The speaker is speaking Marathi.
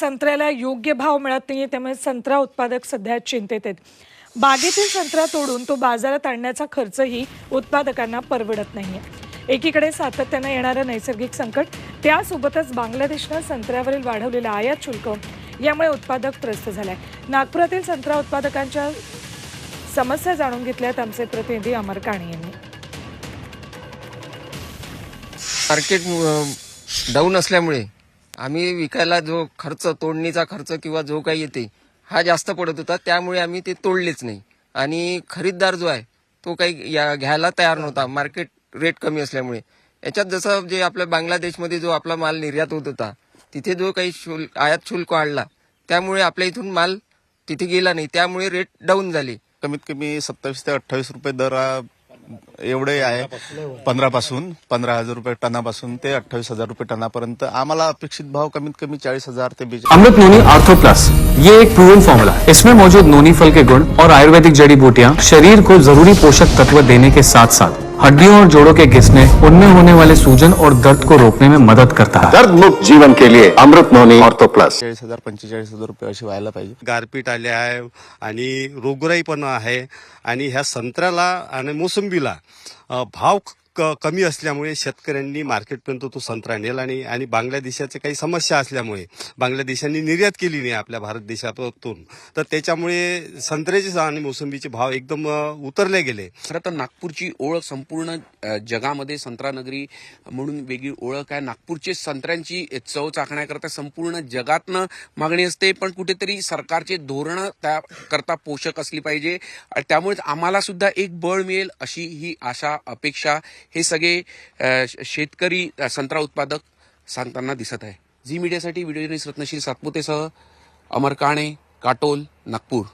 संत्र्याला योग्य भाव मिळत नाहीये, त्यामुळे संत्रा उत्पादक सध्या चिंतेत आहेत. बागेतील संत्रा तोडून तो बाजारात आणण्याचा खर्चही उत्पादकांना परवडत नाहीये. एकीकडे सातत्यानं येणारं नैसर्गिक संकट, त्यासोबतच बांगलादेशनं संत्र्यावरील वाढवलेलं आयात शुल्क यामुळे उत्पादक त्रस्त झालाय. नागपुरातील संत्रा उत्पादकांच्या समस्या जाणून घेतल्यात आमचे प्रतिनिधी अमर काणे यांनी. मार्केट डाऊन असल्यामुळे आम्ही विकायला जो खर्च, तोडणीचा खर्च किंवा जो काही येते हा जास्त पडत होता, त्यामुळे आम्ही ते तोडलेच नाही. आणि खरीददार जो आहे तो काही घ्यायला तयार नव्हता, मार्केट रेट कमी असल्यामुळे. याच्यात जसं जे आपल्या बांगलादेशमध्ये जो आपला माल निर्यात होत होता, तिथे जो काही आयात शुल्क वाढला, त्यामुळे आपल्या इथून माल तिथे गेला नाही, त्यामुळे रेट डाऊन झाले. कमीत कमी 27 ते 28 रुपये दर एवढे आहे. 15,000 रुपये टनापासून ते 28,000 रुपये टनापर्यंत आम्हाला अपेक्षित भाव कमीत कमी 40,000 ते 42,000. अमृत नोनी आर्थो प्लस, ये एक प्रूवन फॉर्मूला है. इसमें मौजूद नोनी फल के गुण और आयुर्वेदिक जड़ी बूटियां शरीर को जरूरी पोषक तत्व देने के साथ साथ हड्डियों और जोड़ों के घिसने, उनमें होने वाले सूजन और दर्द को रोकने में मदद करता है. दर्द मुक्त जीवन के लिए अमृत नोनी ऑर्थो प्लस. 40,000 45,000 रुपये असे व्हायला पाहिजे. गारपीट आले आहे आणि रोगराई पण आहे आणि ह्या संत्र्याला आणि मोसंबीला भाव कमी असल्यामुळे शेतकऱ्यांनी मार्केटपर्यंत तो संत्रा नेला नाही. आणि बांगलादेशाचे काही समस्या असल्यामुळे बांगलादेशांनी निर्यात केली नाही आपल्या भारत देशातून, तर त्याच्यामुळे संत्र्याचे आणि मोसंबीचे भाव एकदम उतरले गेले. खरं तर नागपूरची ओळख संपूर्ण जगामध्ये संत्रा नगरी म्हणून वेगळी ओळख आहे. नागपूरचे संत्र्यांची चव चाखण्याकरता संपूर्ण जगातनं मागणी असते, पण कुठेतरी सरकारचे धोरणं त्याकरता पोषक असली पाहिजे. त्यामुळेच आम्हाला सुद्धा एक बळ मिळेल अशी ही आशा, अपेक्षा हे सगळे शेतकरी संत्रा उत्पादक सांगताना दिसत आहे. झी मीडियासाठी व्हिडिओ जर्नलिस्ट रत्नशील सातपुतेसह अमर काणे, काटोल, नागपूर.